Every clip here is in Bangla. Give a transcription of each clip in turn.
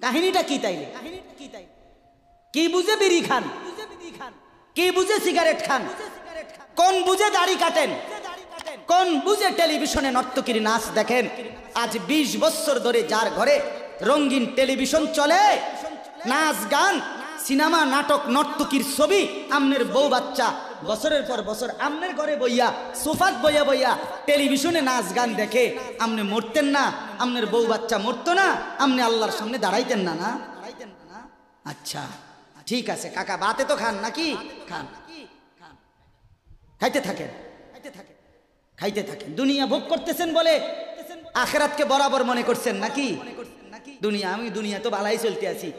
কাহিনীটা কি তাইলে? কি বুঝে বিড়ি খান, কি বুঝে সিগারেট খান, কোন বুঝে দাড়ি কাটেন, কোন বুঝে টেলিভিশনে নর্তকীর নাচ দেখেন। আজ 20 বছর ধরে যার ঘরে রঙিন টেলিভিশন চলে, নাচ গান সিনেমা নাটক নর্তকীর ছবি, আমনের বউ বাচ্চা বছরের পর বছর আমনের ঘরে বইয়া সোফাত বইয়া বইয়া টেলিভিশনে নাচ গান দেখে, আমনে মরতেন না? আমনের বউ বাচ্চা মরতো না? আমনে আল্লাহর সামনে দাঁড়াইতেন না? না আচ্ছা ঠিক আছে কাকা, বাতে তো খান নাকি? খান, খাইতে থাকেন, খাইতে থাকেন। দুনিয়া ভোগ করতেছেন বলে আখিরাতকে বরাবর মনে করছেন নাকি? দুনিয়া, আমি দুনিয়া তো বালাই চলতে আছি,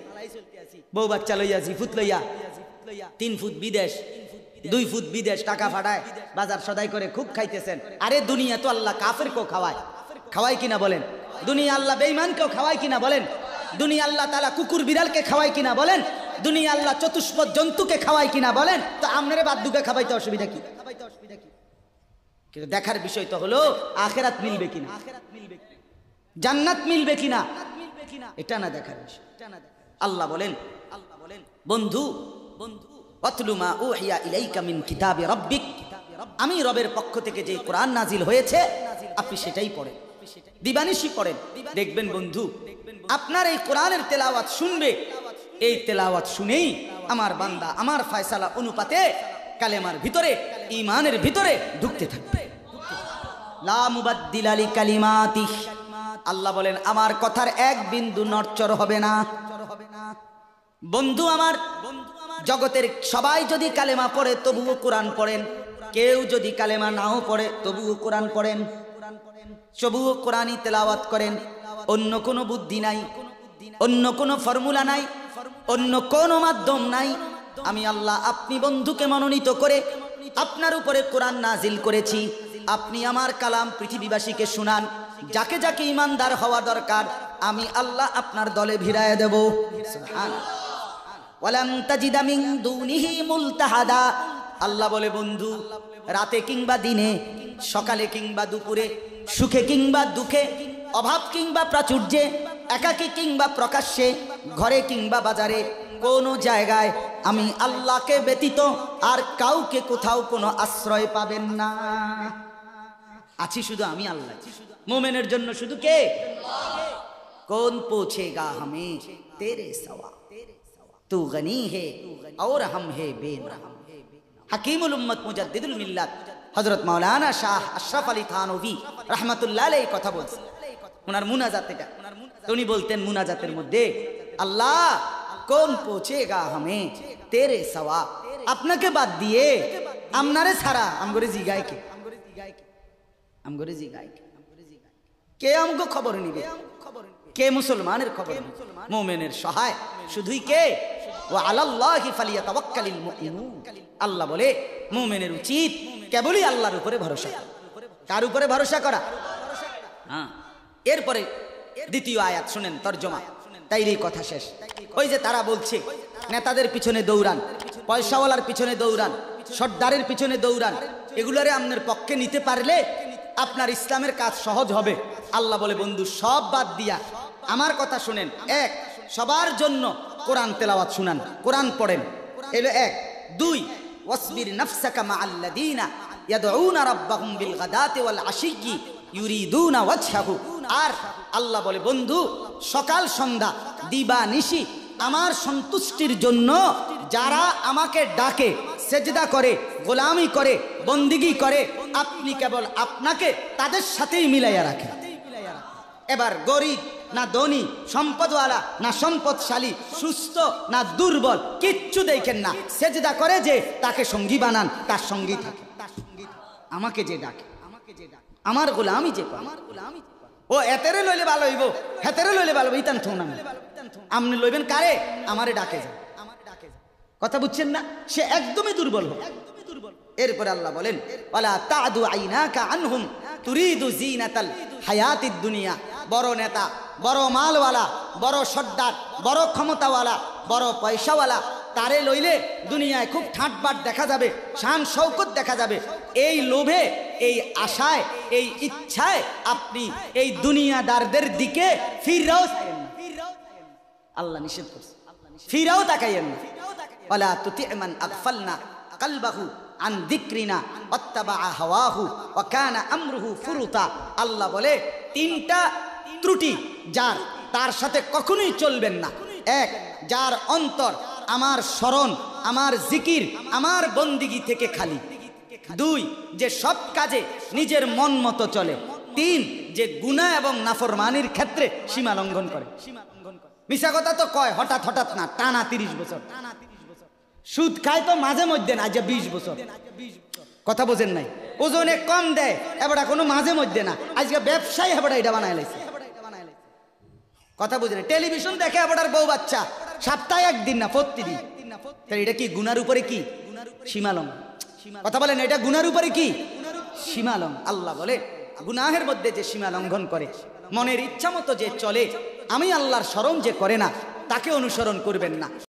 বউ বাচ্চা লইয়া, ফুট লইয়া, 3 ফুট বিদেশ, 2 ফুট বিদেশ, টাকা ফাটায় বাজার সদাই করে খুব খাইতেছেন। আরে দুনিয়া তো আল্লাহ কাফেরকেও খাওয়ায়, খাওয়ায় কিনা বলেন? দুনিয়া আল্লাহ বেঈমানকেও খাওয়ায় কিনা বলেন? দুনিয়া আল্লাহ তাআলা কুকুর বিড়ালকে খাওয়ায় কিনা বলেন? দুনিয়া আল্লাহ চতুষ্পদ জন্তুকে খাওয়ায় কিনা বলেন? তো আমনেরে বাদ্দুকে খাওয়াইতে অসুবিধা কি? কিন্তু দেখার বিষয় তো হলো আখিরাত মিলবে কিনা, জান্নাত মিলবে কিনা, এটা না দেখার বিষয়। আল্লাহ বলেন, বন্ধু ওয়াতলু মা উহিয়া ইলাইকা মিন কিতাবি রাব্বিক, আমি রবের পক্ষ থেকে যে কোরআন নাজিল হয়েছে আপনি সেটাই পড়েন, দিবানিশি পড়েন। দেখবেন বন্ধু, আপনার এই কোরআনের তেলাওয়াত শুনবে, এই তেলাওয়াত শুনেই আমার বান্দা আমার ফয়সালা অনুপাতে কালেমার ভিতরে, ঈমানের ভিতরে ঢুকতে থাকবে। লা মুবাদ্দিলা লিকালিমাতি, আল্লাহ বলেন আমার কথার এক বিন্দু নড়চড় হবে না। বন্ধু আমার, জগতের সবাই যদি কালেমা পড়ে তবুও কোরআন পড়েন, কেউ যদি কালেমা নাও পড়ে তবুও কোরআন পড়েন, তবুও কোরআনই তেলাওয়াত করেন। অন্য কোনো বুদ্ধি নাই, অন্য কোনো ফর্মুলা নাই, অন্য কোনো মাধ্যম নাই। আমি আল্লাহ আপনি বন্ধুকে মনোনীত করে আপনার উপরে কোরআন নাজিল করেছি, আপনি আমার কালাম পৃথিবীবাসীকে শুনান। যাকে যাকে ইমানদার হওয়া দরকার আমি আল্লাহ আপনার দলে ভিড়ায় দেব। সুবহানাল্লাহ। ওয়ালাম তাজিদা মিন দুনিহি মুলতাহাদা, আল্লাহ বলে বন্ধু রাতে কিংবা দিনে, সকালে কিংবা দুপুরে, সুখে কিংবা দুঃখে, অভাব কিংবা প্রাচুর্যে, একাকী কিংবা প্রকাশ্যে, ঘরে কিংবা বাজারে, কোন জায়গায় আমি আল্লাহকে ব্যতীত আর কাউকে কোথাও কোনো আশ্রয় পাবেন না। আছি শুধু আমি আল্লাহ। মোমেনের জন্য শুধু কে? কোন পৌঁছেগা হামে তেরে সওয়া, তু গনি হে और हम है बेरहम। हकीमुल उम्मत मुजद्दिदुल मिल्लत हजरत मौलाना शाह अशरफ अली थानवी रहमतुल्लाह अलैहि কথা বলছেন ওনার মুনাজাত। এটা উনি বলতেন মুনাজাতের মধ্যে, আল্লাহ কোন পৌঁছেগা হামে তেরে সওয়া, আপনাকে বাদ দিয়ে আমনারে ছাড়া আমগরে জিগায় কে? আমগরে জিগায় কে? কে আমগো খবর নিবে? কে মুসলমানের খবর নিবে? মুমিনের সহায় শুধুই কে? ওয়া আলাল্লাহি ফালিয়াতাওয়াক্কালিল মুমিনুন। আল্লাহ বলে মুমিনের উচিত কেবলই আল্লাহর উপরে ভরসা করা। কার উপরে ভরসা করা? হ্যাঁ, এরপরে দ্বিতীয় আয়াত শুনেন তরজমা, তাইলেই কথা শেষ। ওই যে তারা বলছে নেতাদের পিছনে দৌড়ান, পয়সাওয়ালার পিছনে দৌড়ান, সর্দারের পিছনে দৌড়ান, এগুলোরে আপনার পক্ষে নিতে পারলে আপনার ইসলামের কাজ সহজ হবে। আল্লাহ বলে বন্ধু সব বাদ দিয়া আমার কথা শুনেন। এক, সবার জন্য কোরআন তেলাওয়াত শুনান, কোরআন পড়েন, এলো এক। দুই, ওয়াসবির নাফসাকা মাআল্লাযীনা ইয়াদউনা রাব্বাহুম বিল গাদাতি ওয়াল আশিয়্যি ইউরিদুনা ওয়াজহাহু। আর আল্লাহ বলে বন্ধু সকাল সন্ধ্যা দিবা নিশি আমার সন্তুষ্টির জন্য যারা আমাকে ডাকে, সেজদা করে, গোলামি করে, বন্দিগি করে, আপনি কেবল আপনাকে তাদের সাথেই মিলাইয়া রাখেন। এবার গরিব না ধনী, সম্পদওয়ালা না সম্পদশালী, সুস্থ না দুর্বল, কিচ্ছু দেখেন না, সেজদা করে যে তাকে সঙ্গী বানান, তার সঙ্গী থাকে। আমাকে যে ডাকে, আমার গোলামি যে করে, ও এতেরে লইলে ভালো হইব, হেতেরে লইলে ভালো হইব, ইতান থোন আপনি লইবেন কারে? আমারে ডাকে যায়। কথা বুঝছেন না? সে একদমই দুর্বল হবে। এরপরে আল্লাহ বলেন ওয়ালা তাদু আইনাকা আনহুম তুরিদু জিনাতাল হায়াতিদ দুনিয়া। বড় নেতা, বড় মালওয়ালা, বড় সর্দার, বড় ক্ষমতাওয়ালা, বড় পয়সাওয়ালা, তারে লইলে দুনিয়ায় খুব ঠাটবাট দেখা যাবে, শান শৌকত দেখা যাবে। এই লোভে, এই আশায়, এই ইচ্ছায় আপনি এই দুনিয়াদারদের দিকে ফিররাও চাইেন না। আল্লাহ নিষেধ করছে, ফিরাও তাকাইয়েন না। ওয়ালা তুতি মান আগফালনা কলবাহু আন যিকরিনা ওয়াত্তাবা হাওয়াহু ওয়া কানা আমরুহু ফুরুতা। আল্লাহ বলে তিনটা ত্রুটি যার, তার সাথে কখনোই চলবেন না। এক, যার অন্তর আমার স্মরণ, আমার জিকির, আমার বন্দিগি থেকে খালি। দুই, যে সব কাজে নিজের মন মতো চলে। তিন, যে গুনাহ এবং নাফরমানির ক্ষেত্রে সীমা লঙ্ঘন করে। মিশা কথা তো কয় হঠাৎ হঠাৎ না, টানা 30 বছর। সুদ খায় তো মাঝে মধ্যে না, যে 20 বছর। কথা বোঝেন নাই? ওজনে কম দেয় এবার কোনো মাঝে মধ্যে না, আজকে ব্যবসায়ী এবার এটা বানায় লাইছে। কথা বুঝলেন? টেলিভিশন দেখে এবার বউ বাচ্চা, সপ্তাহে একদিন না, প্রতিদিন। এটা কি গুনার উপরে কি সীমালঙ্ঘন? কথা বলেন, এটা গুনার উপরে কি সীমালঙ্ঘন? আল্লাহ বলে গুনাহের মধ্যে যে সীমা লঙ্ঘন করে, মনের ইচ্ছা মতো যে চলে, আমি আল্লাহর স্মরণ যে করে না, তাকে অনুসরণ করবেন না।